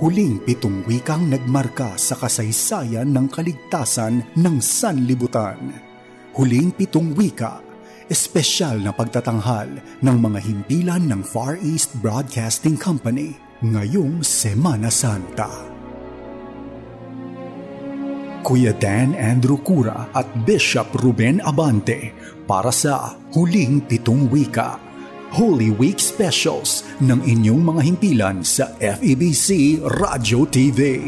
Huling 7 wikang nagmarka sa kasaysayan ng kaligtasan ng sanlibutan. Huling 7 wika, espesyal na pagtatanghal ng mga himpilan ng Far East Broadcasting Company ngayong Semana Santa. Kuya Dan Andrew Cura at Bishop Ruben Abante para sa Huling 7 Wika, Holy Week Specials ng inyong mga himpilan sa FEBC Radio TV.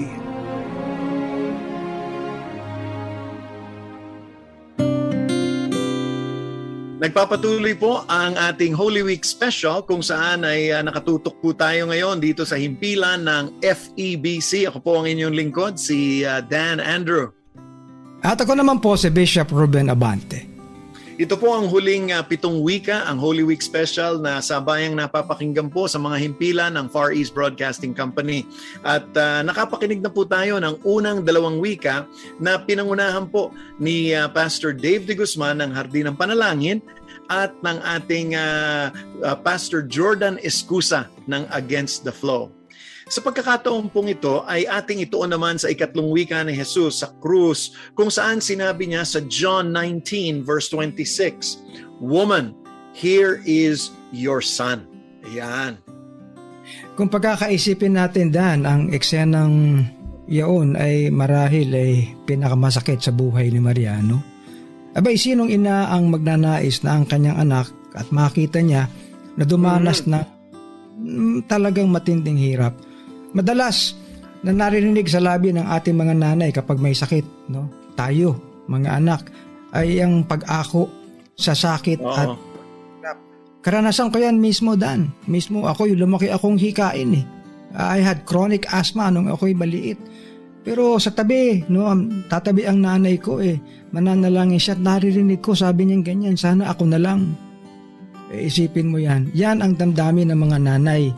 Nagpapatuloy po ang ating Holy Week Special kung saan ay nakatutok po tayo ngayon dito sa himpilan ng FEBC. Ako po ang inyong lingkod, si Dan Andrew. At ako naman po si Bishop Ruben Abante. Ito po ang huling 7 wika, ang Holy Week Special na sabayang napapakinggan po sa mga himpilan ng Far East Broadcasting Company. At nakapakinig na po tayo ng unang 2 wika na pinangunahan po ni Pastor Dave de Guzman ng Hardin ng Panalangin at ng ating Pastor Jordan Escusa ng Against the Flow. Sa pagkakataon pong ito ay ating ituon naman sa 2 wika ni Jesus sa krus kung saan sinabi niya sa John 19 verse 26, "Woman, here is your son." Ayan. Kung pagkakaisipin natin, Dan, ang eksenang iyon ay marahil ay pinakamasakit sa buhay ni Maria, no? Abay, sinong ina ang magnanais na ang kanyang anak at makita niya na dumanas na talagang matinding hirap? Madalas na naririnig sa labi ng ating mga nanay kapag may sakit, no? Tayo, mga anak, ay ang pag-ako sa sakit at karanasan ko yan mismo, Dan. Mismo ako, lumaki akong hikain eh. I had chronic asthma nung ako'y maliit. Pero sa tabi, no, tatabi ang nanay ko eh. Mananalangin siya at naririnig ko, sabi niya ganyan, sana ako na lang. Isipin mo yan. Yan ang damdamin ng mga nanay.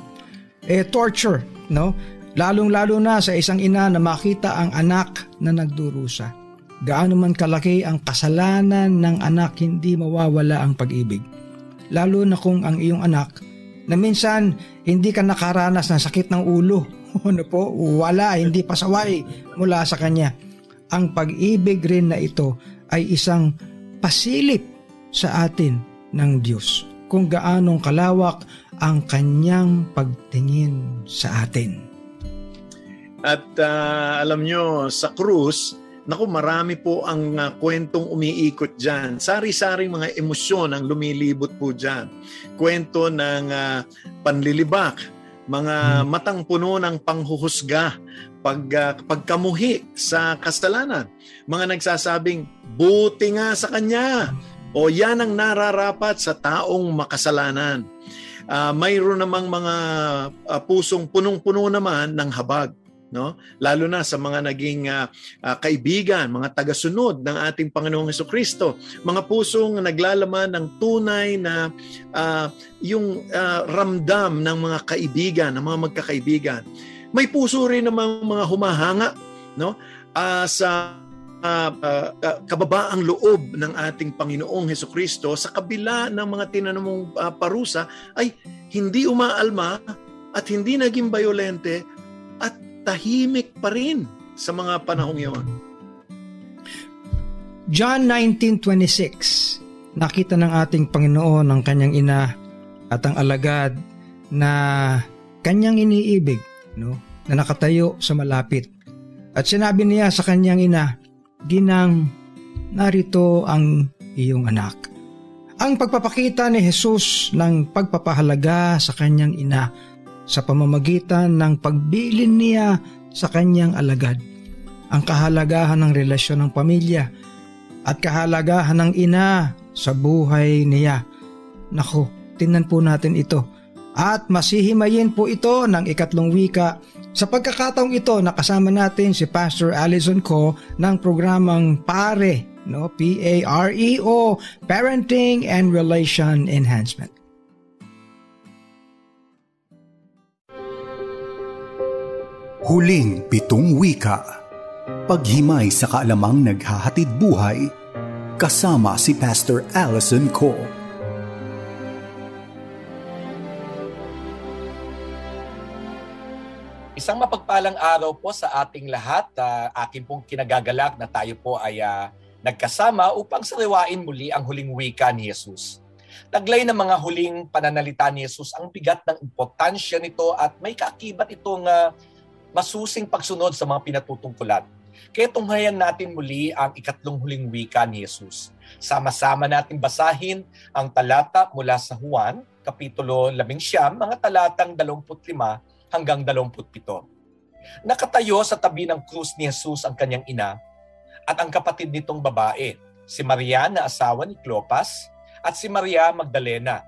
Torture, no? Lalong-lalo na sa isang ina na makita ang anak na nagdurusa. Gaano man kalaki ang kasalanan ng anak, hindi mawawala ang pag-ibig. Lalo na kung ang iyong anak na minsan hindi ka nakaranas ng sakit ng ulo. Ano po? Wala, hindi pasaway mula sa kanya. Ang pag-ibig rin na ito ay isang pasilip sa atin ng Diyos. Kung gaanong kalawak ang kanyang pagtingin sa atin. At alam nyo, sa krus, naku, marami po ang kwentong umiikot dyan. Sari-saring mga emosyon ang lumilibot po dyan. Kwento ng panlilibak, mga matang puno ng panghuhusga, pagkamuhi sa kasalanan. Mga nagsasabing, buti nga sa kanya. O yan ang nararapat sa taong makasalanan. Mayroon namang mga pusong punong-puno naman ng habag, no? Lalo na sa mga naging kaibigan, mga tagasunod ng ating Panginoong Hesukristo, mga pusong naglalaman ng tunay na yung ramdam ng mga kaibigan, ng mga magkakaibigan. May puso rin namang mga humahanga, no? Sa kababaang loob ng ating Panginoong Hesukristo sa kabila ng mga tinanumong parusa ay hindi umaalma at hindi naging bayolente at tahimik pa rin sa mga panahong iyon. John 19:26, nakita ng ating Panginoon ang kanyang ina at ang alagad na kanyang iniibig, no, na nakatayo sa malapit. At sinabi niya sa kanyang ina, "Ginang, narito ang iyong anak." Ang pagpapakita ni Jesus ng pagpapahalaga sa kanyang ina sa pamamagitan ng pagbilin niya sa kanyang alagad. Ang kahalagahan ng relasyon ng pamilya at kahalagahan ng ina sa buhay niya. Naku, tingnan po natin ito. At masihimayin po ito ng 2 wika. Sa pagkakataong ito, nakasama natin si Pastor Allison Co ng programang PARE, no? PAREO, Parenting and Relation Enhancement. Huling 7 wika, paghimay sa kaalamang naghahatid buhay, kasama si Pastor Allison Co. Isang mapagpalang araw po sa ating lahat. Akin pong kinagagalak na tayo po ay nagkasama upang sariwain muli ang huling wika ni Jesus. Taglay ng mga huling pananalita ni Jesus ang bigat ng importansya nito at may kaakibat itong masusing pagsunod sa mga pinatutungkulan. Kaya tunghayan natin muli ang ikatlong huling wika ni Jesus. Sama-sama natin basahin ang talata mula sa Juan, Kapitulo 11, mga talatang 25 hanggang 27. Nakatayo sa tabi ng krus ni Jesus ang kanyang ina at ang kapatid nitong babae, si Maria na asawa ni Clopas at si Maria Magdalena.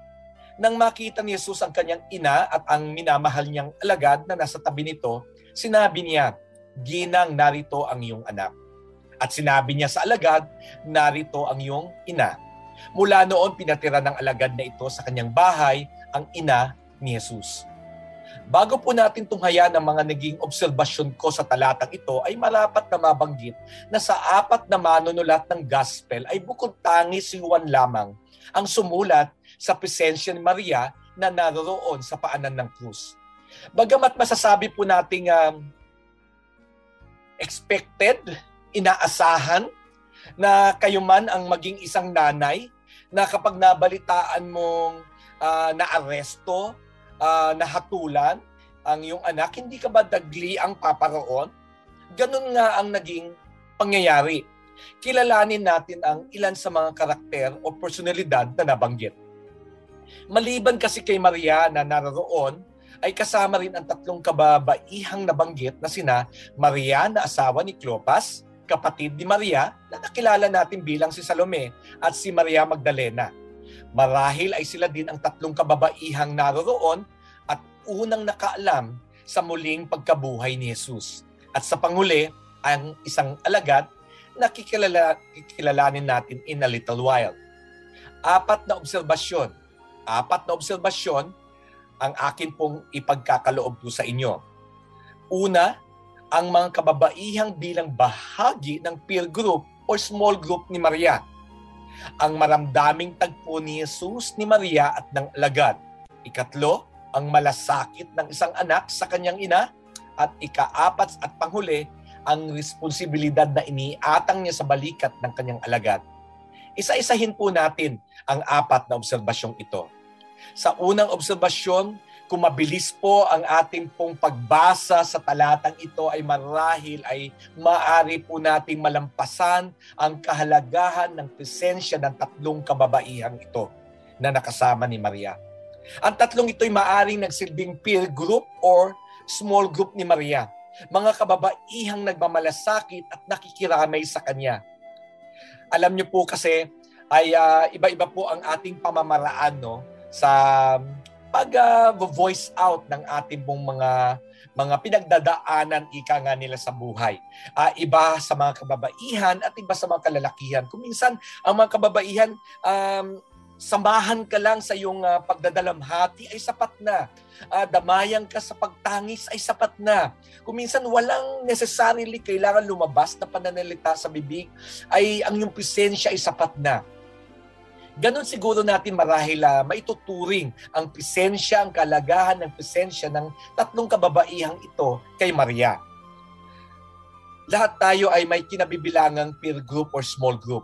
Nang makita ni Jesus ang kanyang ina at ang minamahal niyang alagad na nasa tabi nito, sinabi niya, "Ginang, narito ang iyong anak." At sinabi niya sa alagad, "Narito ang iyong ina." Mula noon pinatira ng alagad na ito sa kanyang bahay ang ina ni Jesus. Bago po natin tunghayan ang mga naging obserbasyon ko sa talatang ito, ay marapat na mabanggit na sa apat na manunulat ng gospel ay bukod tangis si Juan lamang ang sumulat sa presensya ni Maria na naroroon sa paanan ng krus. Bagamat masasabi po nating expected, inaasahan na kayo man ang maging isang nanay na kapag nabalitaan mong naaresto, nahatulan ang iyong anak, hindi ka ba dagli ang paparoon? Ganun nga ang naging pangyayari. Kilalanin natin ang ilan sa mga karakter o personalidad na nabanggit. Maliban kasi kay Maria na naroroon, ay kasama rin ang tatlong kababaihang nabanggit na sina Maria na asawa ni Clopas, kapatid ni Maria na nakilala natin bilang si Salome, at si Maria Magdalena. Marahil ay sila din ang tatlong kababaihang naroroon at unang nakaalam sa muling pagkabuhay ni Jesus. At sa panghuli, ang isang alagad na kikilalanin natin in a little while. Apat na obserbasyon ang akin pong ipagkakaloob po sa inyo. Una, ang mga kababaihang bilang bahagi ng peer group o small group ni Maria. Ang maramdaming tagpo ni Jesus, ni Maria at ng alagad. Ikatlo, ang malasakit ng isang anak sa kanyang ina. At ikaapat at panghuli, ang responsibilidad na iniatang niya sa balikat ng kanyang alagad. Isa-isahin po natin ang apat na obserbasyong ito. Sa unang obserbasyon, kung mabilis po ang ating pong pagbasa sa talatang ito ay marahil ay maaari po nating malampasan ang kahalagahan ng presensya ng tatlong kababaihang ito na nakasama ni Maria. Ang tatlong ito ay maaring nagsilbing peer group or small group ni Maria. Mga kababaihang nagmamalasakit at nakikiramay sa kanya. Alam niyo po kasi ay iba-iba po ang ating pamamaraan sa pag-voice out ng ating pong mga pinagdadaanan ika nga nila sa buhay. Iba sa mga kababaihan at iba sa mga kalalakihan. Kung minsan, ang mga kababaihan, samahan ka lang sa iyong pagdadalamhati ay sapat na. Damayan ka sa pagtangis ay sapat na. Kung minsan walang necessarily kailangan lumabas na pananalita sa bibig, ay ang iyong presensya ay sapat na. Ganon siguro natin marahil maituturing ang presensya, ang kalagahan ng presensya ng tatlong kababaihang ito kay Maria. Lahat tayo ay may kinabibilangang peer group or small group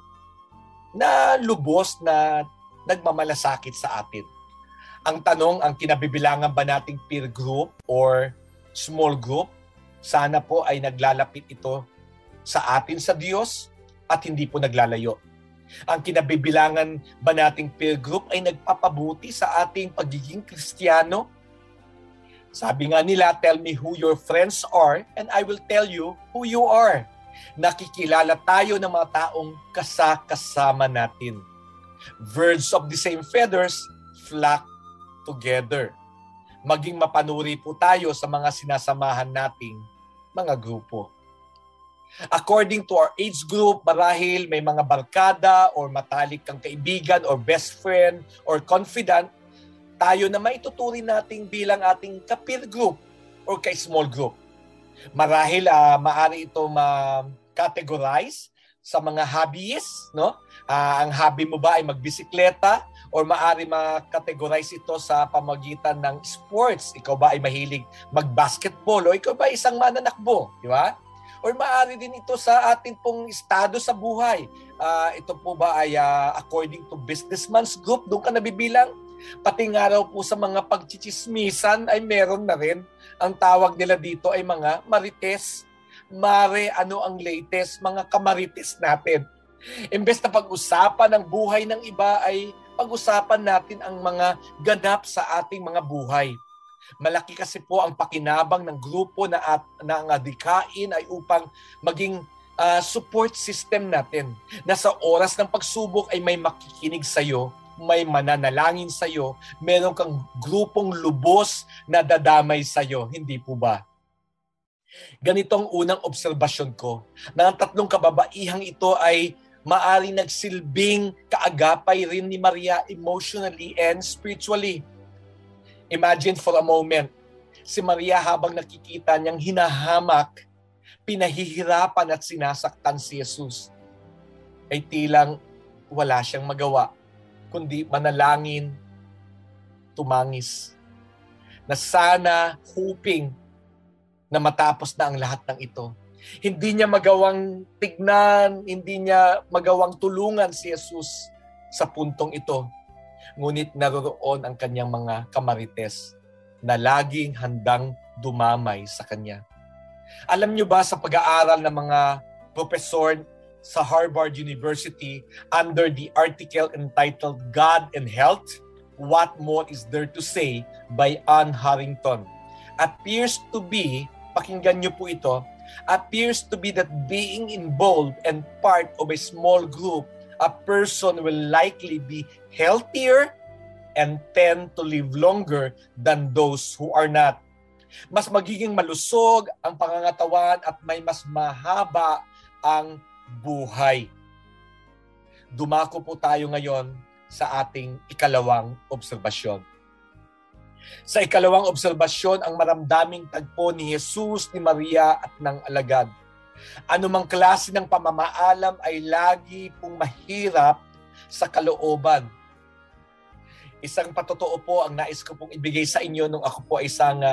na lubos na nagmamalasakit sa atin. Ang tanong, ang kinabibilangan ba nating peer group or small group, sana po ay naglalapit ito sa atin sa Diyos at hindi po naglalayo. Ang kinabibilangan ba nating peer group ay nagpapabuti sa ating pagiging Kristiyano? Sabi nga nila, tell me who your friends are and I will tell you who you are. Nakikilala tayo ng mga taong kasama natin. Birds of the same feathers flock together. Maging mapanuri po tayo sa mga sinasamahan nating mga grupo. According to our age group, marahil may mga barkada or matalik kang kaibigan or best friend or confidant, tayo na maituturing natin bilang ating ka-peer group or ka-small group. Marahil maaari ito ma-categorize sa mga hobbies, no? Ang hobby mo ba ay magbisikleta or maari makategorize ito sa pamagitan ng sports. Ikaw ba ay mahilig mag-basketball o ikaw ba ay isang mananakbo, di ba? Or maari din ito sa atin pong estado sa buhay. Ito po ba ay according to businessman's group, doon ka nabibilang? Pati nga raw po sa mga pagchichismisan ay meron na rin. Ang tawag nila dito ay mga marites. Mare, ano ang latest? Mga kamarites natin. Imbes na pag-usapan ang buhay ng iba ay pag-usapan natin ang mga ganap sa ating mga buhay. Malaki kasi po ang pakinabang ng grupo na ang adikain ay upang maging support system natin. Na sa oras ng pagsubok ay may makikinig sa iyo, may mananalangin sa iyo, meron kang grupong lubos na dadamay sa iyo, hindi po ba? Ganitong unang obserbasyon ko, na ang tatlong kababaihang ito ay maari nagsilbing kaagapay rin ni Maria emotionally and spiritually. Imagine for a moment, si Maria habang nakikita niyang hinahamak, pinahihirapan at sinasaktan si Jesus, ay tilang wala siyang magawa, kundi manalangin, tumangis, na sana hoping na matapos na ang lahat ng ito. Hindi niya magawang tignan, hindi niya magawang tulungan si Jesus sa puntong ito. Ngunit naroroon ang kanyang mga kamarites na laging handang dumamay sa kanya. Alam niyo ba sa pag-aaral ng mga profesor sa Harvard University under the article entitled God and Health, What More Is There to Say by Anne Harrington, appears to be, pakinggan niyo po ito, appears to be that being involved and part of a small group, a person will likely be healthier and tend to live longer than those who are not. Mas magiging malusog ang pangangatawan at may mas mahaba ang buhay. Dumako po tayo ngayon sa ating ikalawang obserbasyon. Sa ikalawang obserbasyon, ang maramdaming tagpo ni Jesus, ni Maria at ng alagad. Anumang klase ng pamamaalam ay lagi pong mahirap sa kalooban. Isang patotoo po ang nais ko pong ibigay sa inyo nung ako po ay isang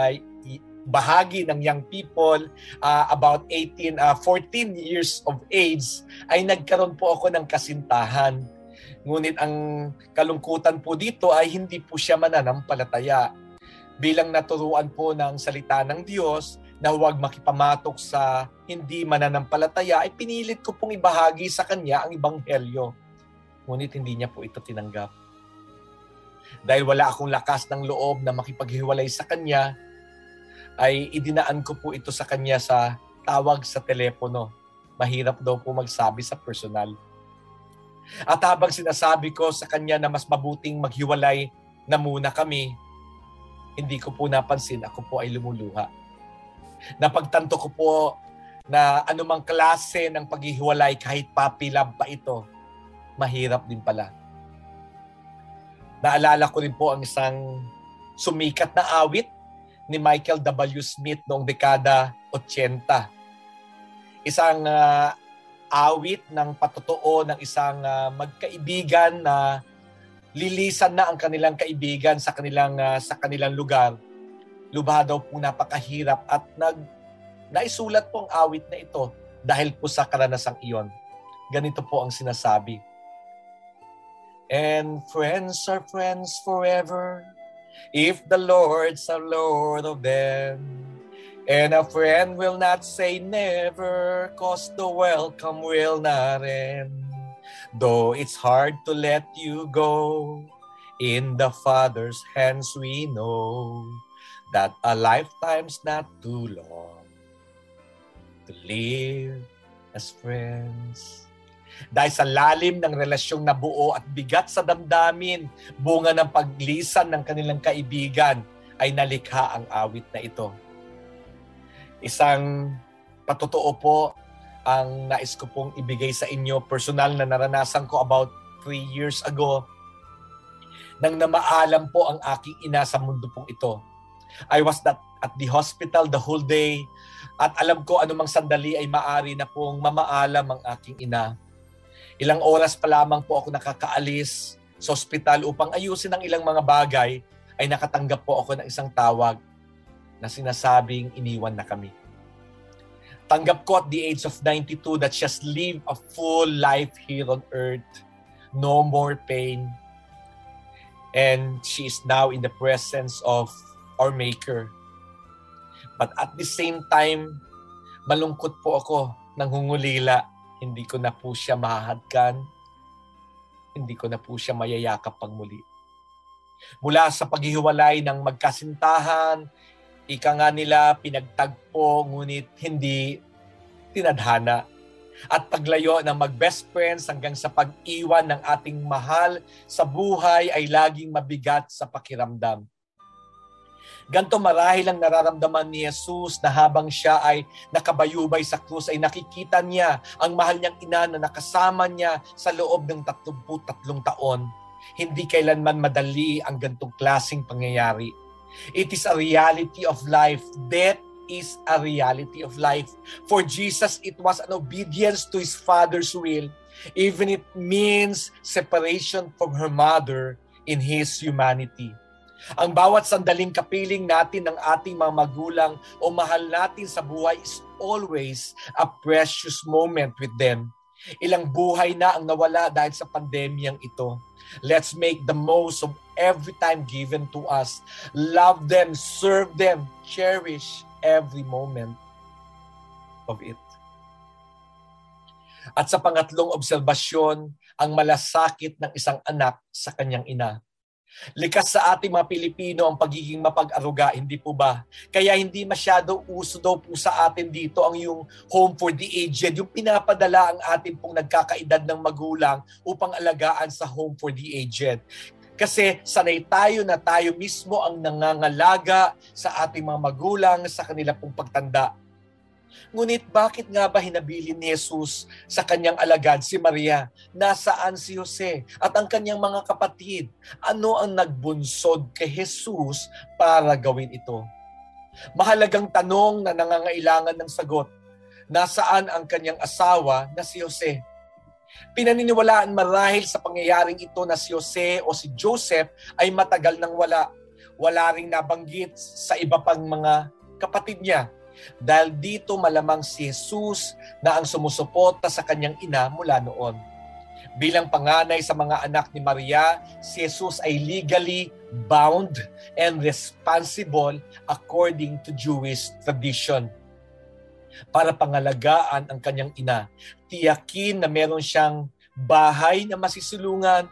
bahagi ng young people, about 14 years of age, ay nagkaroon po ako ng kasintahan. Ngunit ang kalungkutan po dito ay hindi po siya mananampalataya. Bilang naturuan po ng salita ng Diyos na huwag makipamatok sa hindi mananampalataya, ay pinilit ko pong ibahagi sa kanya ang ebanghelyo. Ngunit hindi niya po ito tinanggap. Dahil wala akong lakas ng loob na makipaghiwalay sa kanya, ay idinaan ko po ito sa kanya sa tawag sa telepono. Mahirap daw po magsabi sa personal. At habang sinasabi ko sa kanya na mas mabuting maghiwalay na muna kami, hindi ko po napansin, ako po ay lumuluha. Napagtanto ko po na anumang klase ng paghihiwalay, kahit puppy love pa ito, mahirap din pala. Naalala ko rin po ang isang sumikat na awit ni Michael W. Smith noong dekada 80. Isang awit ng patotoo ng isang magkaibigan na lilisan na ang kanilang kaibigan sa kanilang lugar. Lubha daw po napakahirap at naisulat po ang awit na ito dahil po sa karanasang iyon. Ganito po ang sinasabi. And friends are friends forever if the Lord's a Lord of them. And a friend will not say never, 'cause the welcome will not end. Though it's hard to let you go, in the Father's hands we know that a lifetime's not too long to live as friends. Dahil sa lalim ng relasyong nabuo at bigat sa damdamin, bunga ng paglisan ng kanilang kaibigan, ay nalikha ang awit na ito. Isang patotoo po ang nais ko pong ibigay sa inyo, personal na naranasan ko about 3 years ago, nang namaalam po ang aking ina sa mundo pong ito. I was at the hospital the whole day at alam ko anumang sandali ay maari na pong mamaalam ang aking ina. Ilang oras pa lamang po ako nakakaalis sa ospital upang ayusin ang ilang mga bagay, ay nakatanggap po ako ng isang tawag na sinasabing iniwan na kami. Tanggap ko at the age of 92 that she has lived a full life here on earth. No more pain. And she is now in the presence of our Maker. But at the same time, malungkot po ako, nanghungulila. Hindi ko na po siya mahahadkan. Hindi ko na po siya mayayakap pang muli. Mula sa paghihiwalay ng magkasintahan, ika nga nila pinagtagpo, ngunit hindi tinadhana. At paglayo ng mag-best friends hanggang sa pag-iwan ng ating mahal sa buhay ay laging mabigat sa pakiramdam. Ganto marahil ang nararamdaman ni Jesus na habang siya ay nakabayubay sa krus ay nakikita niya ang mahal niyang ina na nakasama niya sa loob ng 33 taon. Hindi kailanman madali ang gantong klaseng pangyayari. It is a reality of life. Death is a reality of life. For Jesus, it was an obedience to His Father's will, even it means separation from her mother in His humanity. Ang bawat sandaling kapiling natin ng ating mga magulang o mahal natin sa buhay is always a precious moment with them. Ilang buhay na ang nawala dahil sa pandemyang ito. Let's make the most of every time given to us. Love them, serve them, cherish every moment of it. At sa pangatlong obserbasyon, ang malasakit ng isang anak sa kanyang ina. Likas sa ating mga Pilipino ang pagiging mapag-aruga, hindi po ba? Kaya hindi masyado uso daw po sa atin dito ang yung home for the aged, yung pinapadala ang atin pong nagkakaedad ng magulang upang alagaan sa home for the aged. Kasi sanay tayo na tayo mismo ang nangangalaga sa ating mga magulang sa kanila pong pagtanda. Ngunit bakit nga ba hinabilin ni Jesus sa kanyang alagad si Maria? Nasaan si Jose at ang kanyang mga kapatid? Ano ang nagbunsod kay Jesus para gawin ito? Mahalagang tanong na nangangailangan ng sagot. Nasaan ang kanyang asawa na si Jose? Pinaniniwalaan marahil sa pangyayaring ito na si Jose o si Joseph ay matagal nang wala. Wala ring nabanggit sa iba pang mga kapatid niya. Dahil dito malamang si Jesus na ang sumusuporta sa kanyang ina mula noon. Bilang panganay sa mga anak ni Maria, si Jesus ay legally bound and responsible according to Jewish tradition. Para pangalagaan ang kanyang ina, tiyakin na meron siyang bahay na masisulungan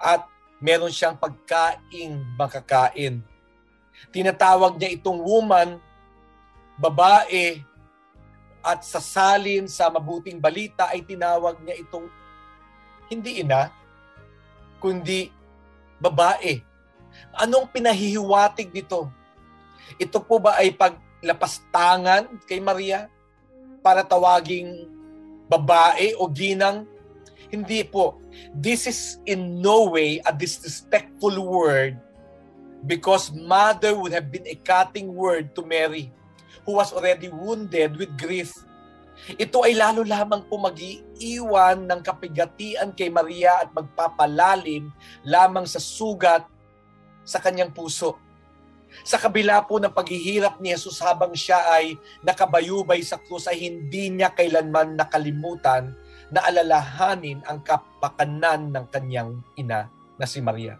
at meron siyang pagkaing makakain. Tinatawag niya itong woman, babae, at sa salin sa mabuting balita ay tinawag niya itong hindi ina, kundi babae. Anong pinahihiwatig dito? Ito po ba ay paglapastangan kay Maria para tawaging babae o ginang? Hindi po. This is in no way a disrespectful word because mother would have been a cutting word to Mary, who was already wounded with grief. Ito ay lalo lamang po mag-iiwan ng kapigatian kay Maria at magpapalalim lamang sa sugat sa kanyang puso. Sa kabila po ng paghihirap ni Jesus habang siya ay nakabayubay sa krus ay hindi niya kailanman nakalimutan na alalahanin ang kapakanan ng kanyang ina na si Maria.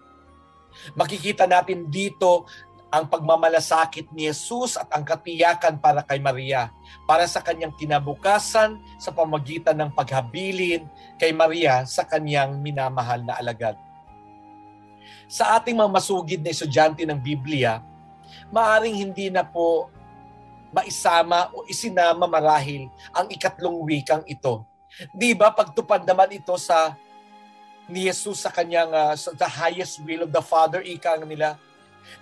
Makikita natin dito ang pagmamalasakit ni Jesus at ang katiyakan para kay Maria, para sa kanyang kinabukasan sa pamagitan ng paghabilin kay Maria sa kanyang minamahal na alagad. Sa ating mga masugid na estudyante ng Biblia, maaring hindi na po maisama o isinama marahil ang ikatlong wikang ito. Di ba pagtupad naman ito sa ni Jesus sa kanyang sa the highest will of the Father, ika nila,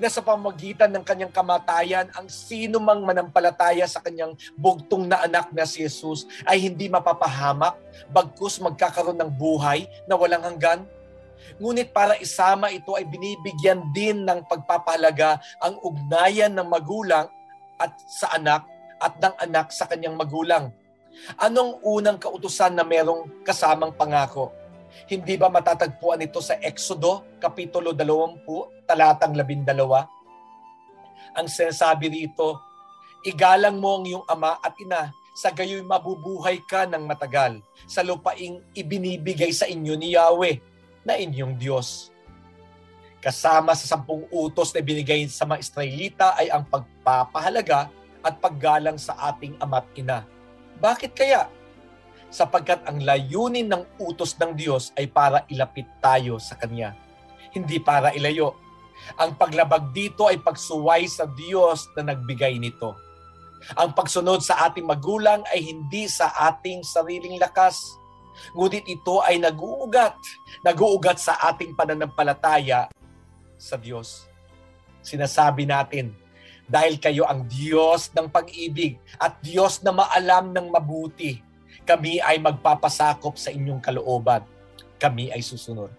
na sa pamagitan ng kanyang kamatayan, ang sino mang manampalataya sa kanyang bugtong na anak na si Jesus ay hindi mapapahamak, bagkus magkakaroon ng buhay na walang hanggan. Ngunit para isama ito ay binibigyan din ng pagpapahalaga ang ugnayan ng magulang at sa anak at ng anak sa kanyang magulang. Anong unang kautusan na merong kasamang pangako? Hindi ba matatagpuan ito sa Exodo, Kapitulo 20, talatang 12? Ang sinasabi rito, igalang mo ang iyong ama at ina, sa gayoy mabubuhay ka ng matagal sa lupaing ibinibigay sa inyo ni Yahweh na inyong Diyos. Kasama sa 10 utos na binigay sa mga Israelita ay ang pagpapahalaga at paggalang sa ating ama't ina. Bakit kaya? Sapagkat ang layunin ng utos ng Diyos ay para ilapit tayo sa Kanya, hindi para ilayo. Ang paglabag dito ay pagsuway sa Diyos na nagbigay nito. Ang pagsunod sa ating magulang ay hindi sa ating sariling lakas, ngunit ito ay nag-uugat sa ating pananampalataya sa Diyos. Sinasabi natin, dahil kayo ang Diyos ng pag-ibig at Diyos na maalam ng mabuti, kami ay magpapasakop sa inyong kalooban. Kami ay susunod.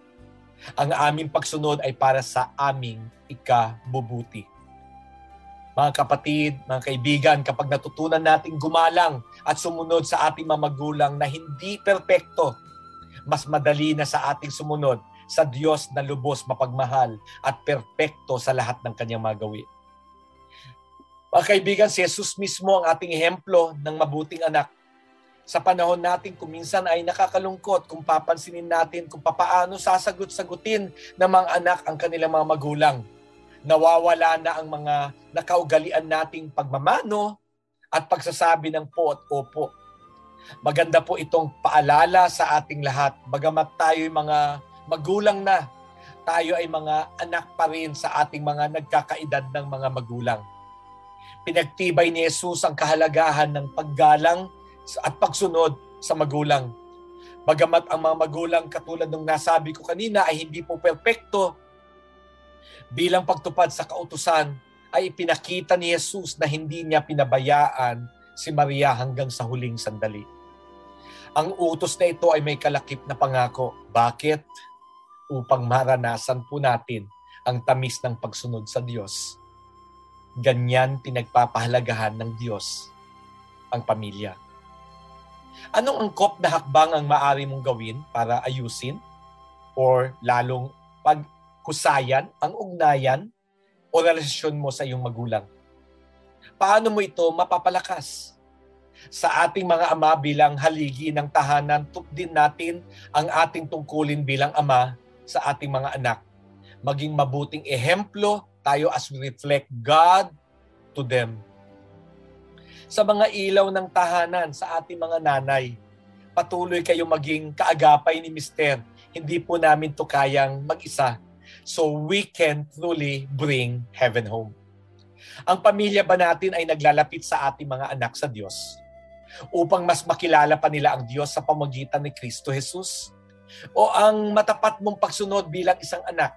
Ang aming pagsunod ay para sa aming ikabubuti. Mga kapatid, mga kaibigan, kapag natutunan nating gumalang at sumunod sa ating mga magulang na hindi perpekto, mas madali na sa ating sumunod sa Diyos na lubos mapagmahal at perpekto sa lahat ng kanyang mga gawin. Mga kaibigan, si Jesus mismo ang ating ehemplo ng mabuting anak. Sa panahon natin, kuminsan ay nakakalungkot kung papansinin natin kung papaano sasagot-sagutin ng mga anak ang kanilang mga magulang. Nawawala na ang mga nakaugalian nating pagmamano at pagsasabi ng po at opo. Maganda po itong paalala sa ating lahat. Bagamat tayo ay mga magulang na, tayo ay mga anak pa rin sa ating mga nagkakaedad ng mga magulang. Pinagtibay ni Jesus ang kahalagahan ng paggalang at pagsunod sa magulang. Bagamat ang mga magulang katulad ng nasabi ko kanina ay hindi po perpekto, bilang pagtupad sa kautusan ay ipinakita ni Jesus na hindi niya pinabayaan si Maria hanggang sa huling sandali. Ang utos na ito ay may kalakip na pangako. Bakit? Upang maranasan po natin ang tamis ng pagsunod sa Diyos. Ganyan pinagpapahalagahan ng Diyos ang pamilya. Anong angkop na hakbang ang maaari mong gawin para ayusin or lalong pagkusayan ang ugnayan o relasyon mo sa iyong magulang? Paano mo ito mapapalakas? Sa ating mga ama bilang haligi ng tahanan, tupdin natin ang ating tungkulin bilang ama sa ating mga anak. Maging mabuting ehemplo tayo as we reflect God to them. Sa mga ilaw ng tahanan, sa ating mga nanay, patuloy kayo maging kaagapay ni Mister. Hindi po namin to kayang mag-isa. So we can truly bring heaven home. Ang pamilya ba natin ay naglalapit sa ating mga anak sa Diyos upang mas makilala pa nila ang Diyos sa pamamagitan ni Kristo Jesus? O ang matapat mong pagsunod bilang isang anak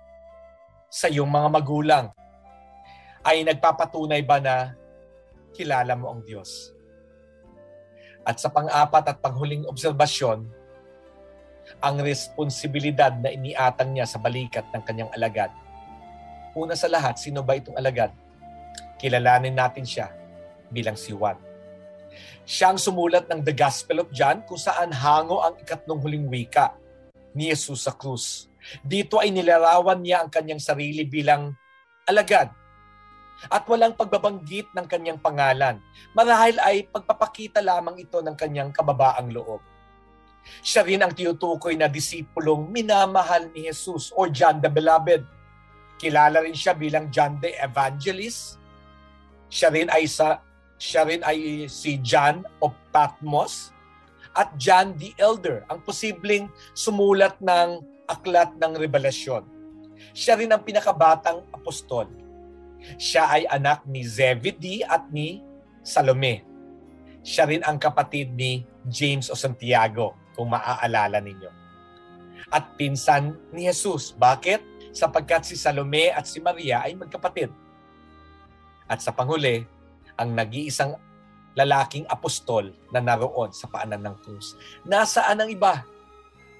sa iyong mga magulang ay nagpapatunay ba na kilala mo ang Diyos? At sa pang-apat at panghuling obserbasyon, ang responsibilidad na iniatang niya sa balikat ng kanyang alagad. Una sa lahat, sino ba itong alagad? Kilalanin natin siya bilang si Juan. Siya ang sumulat ng The Gospel of John kung saan hango ang ikatlong huling wika ni Jesus sa krus. Dito ay nilarawan niya ang kanyang sarili bilang alagad at walang pagbabanggit ng kanyang pangalan. Marahil ay pagpapakita lamang ito ng kanyang kababaang loob. Siya rin ang tinutukoy na disipulong minamahal ni Jesus or John the Beloved. Kilala rin siya bilang John the Evangelist. Siya rin ay si John of Patmos at John the Elder, ang posibleng sumulat ng aklat ng Revelasyon. Siya rin ang pinakabatang apostol. Siya ay anak ni Zebedee at ni Salome. Siya rin ang kapatid ni James o Santiago, kung maaalala ninyo. At pinsan ni Jesus. Bakit? Sapagkat si Salome at si Maria ay magkapatid. At sa panghuli, ang nag-iisang lalaking apostol na naroon sa paanan ng krus. Nasaan ang iba?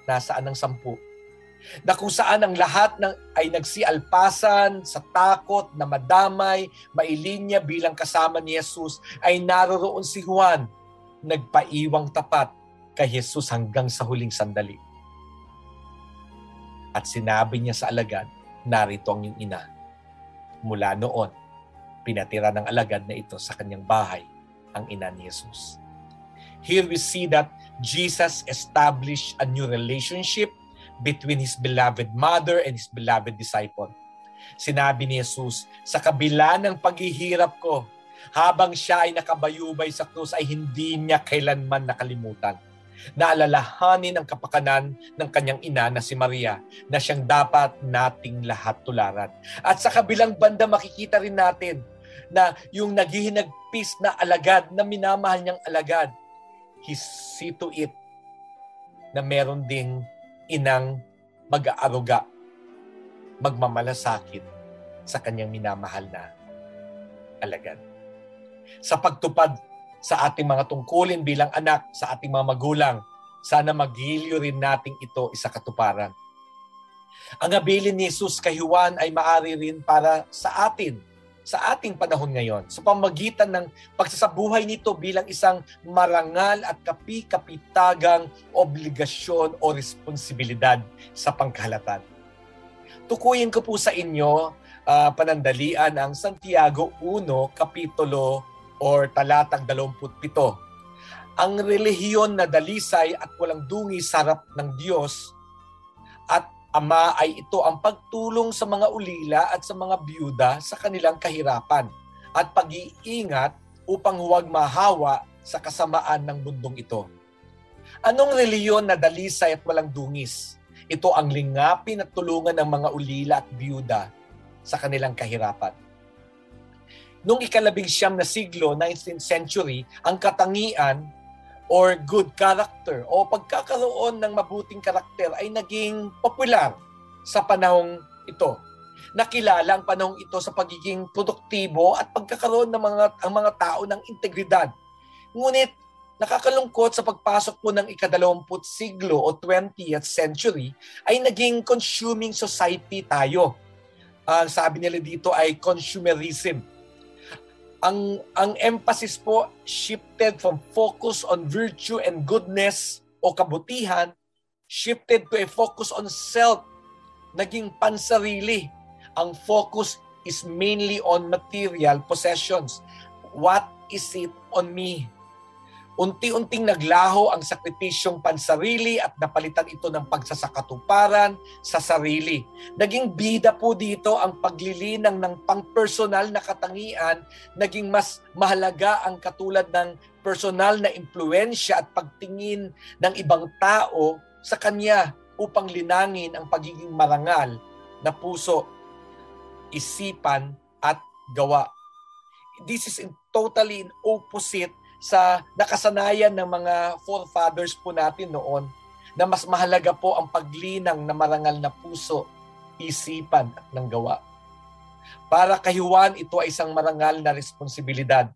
Nasaan ang 10? Na kung saan ang lahat ay nagsialpasan sa takot na madamay, mailinya bilang kasama ni Jesus, ay naroroon si Juan, nagpaiwang tapat kay Jesus hanggang sa huling sandali. At sinabi niya sa alagad, narito ang iyong ina. Mula noon, pinatira ng alagad na ito sa kanyang bahay ang ina ni Jesus. Here we see that Jesus established a new relationship between His beloved mother and His beloved disciple. Sinabi ni Jesus, sa kabila ng paghihirap ko, habang siya ay nakabayubay sa krus ay hindi niya kailanman nakalimutan. Naalalahanin ang kapakanan ng kanyang ina na si Maria na siyang dapat nating lahat tularan. At sa kabilang banda makikita rin natin na yung naghihinagpis na alagad, na minamahal niyang alagad, he see to it na meron ding inang mag-aaruga, magmamalasakit sa kanyang minamahal na alagad. Sa pagtupad sa ating mga tungkulin bilang anak, sa ating mga magulang, sana magiliw rin nating ito isa katuparan. Ang habilin ni Jesus kay Juan ay maari rin para sa atin, sa ating panahon ngayon, sa pamagitan ng pagsasabuhay nito bilang isang marangal at kapi-kapitagang obligasyon o responsibilidad sa pangkahalatan. Tukuyin ko po sa inyo panandalian ang Santiago 1, Kapitulo or talatang 27. Ang relihiyon na dalisay at walang dungi sa harap ng Diyos at Ama ay ito ang pagtulong sa mga ulila at sa mga biyuda sa kanilang kahirapan at pag-iingat upang huwag mahawa sa kasamaan ng mundong ito. Anong relihiyon na dalisay at walang dungis? Ito ang lingapin at tulungan ng mga ulila at biyuda sa kanilang kahirapan. Noong 19 na siglo, 19th century, ang katangian or good character o pagkakaroon ng mabuting karakter ay naging popular sa panahong ito. Nakilala ang panahong ito sa pagiging produktibo at pagkakaroon ng mga tao ng integridad. Ngunit nakakalungkot sa pagpasok po ng ika-20 siglo o 20th century ay naging consuming society tayo. Ang sabi nila dito ay consumerism. Ang emphasis po shifted from focus on virtue and goodness o kabutihan, shifted to a focus on self, naging pansarili. Ang focus is mainly on material possessions. What is it on me? Unti-unting naglaho ang sakripisyong pansarili at napalitan ito ng pagsasakatuparan sa sarili. Naging bida po dito ang paglilinang ng pang-personal na katangian, naging mas mahalaga ang katulad ng personal na impluensya at pagtingin ng ibang tao sa kanya upang linangin ang pagiging marangal na puso, isipan at gawa. This is totally in opposite sa nakasanayan ng mga forefathers po natin noon na mas mahalaga po ang paglinang na marangal na puso, isipan at ng gawa. Para kay Juan, ito ay isang marangal na responsibilidad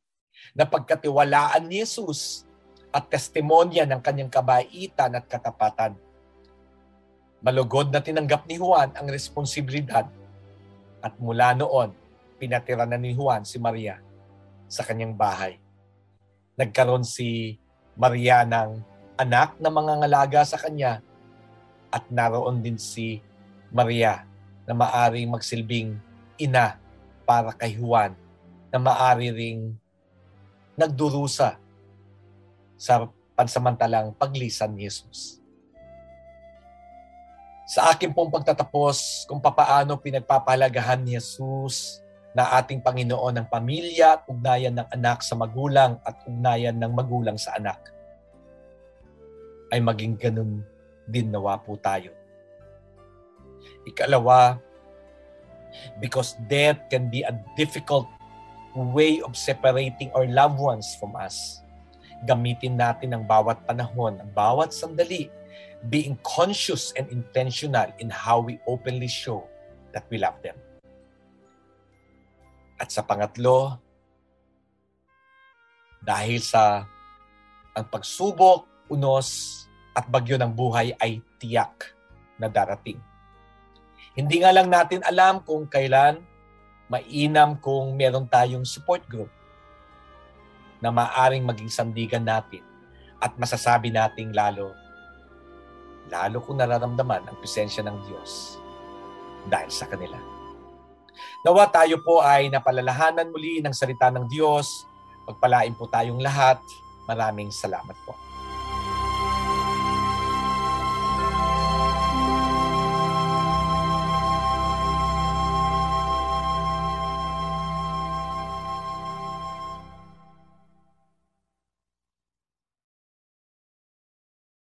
na pagkatiwalaan ni Jesus at testimonya ng kanyang kabaitan at katapatan. Malugod na tinanggap ni Juan ang responsibilidad at mula noon, pinatira na ni Juan si Maria sa kanyang bahay. Nagkaroon si Maria ng anak na mangangalaga sa kanya at naroon din si Maria na maaring magsilbing ina para kay Juan na maari ring nagdurusa sa pansamantalang paglisan ni Jesus. Sa akin pong pagtatapos kung papaano pinagpapalagahan ni Jesus na ating Panginoon ng pamilya at ugnayan ng anak sa magulang at ugnayan ng magulang sa anak, ay maging ganun din nawa po tayo. Ikalawa, because death can be a difficult way of separating our loved ones from us, gamitin natin ang bawat panahon, ang bawat sandali, being conscious and intentional in how we openly show that we love them. At sa pangatlo, dahil sa ang pagsubok, unos at bagyo ng buhay ay tiyak na darating. Hindi nga lang natin alam kung kailan, mainam kung meron tayong support group na maaring maging sandigan natin at masasabi nating lalo lalo kong nararamdaman ang presensya ng Diyos dahil sa kanila. Nawa tayo po ay napalalahanan muli ng salita ng Diyos. Pagpalain po tayong lahat. Maraming salamat po.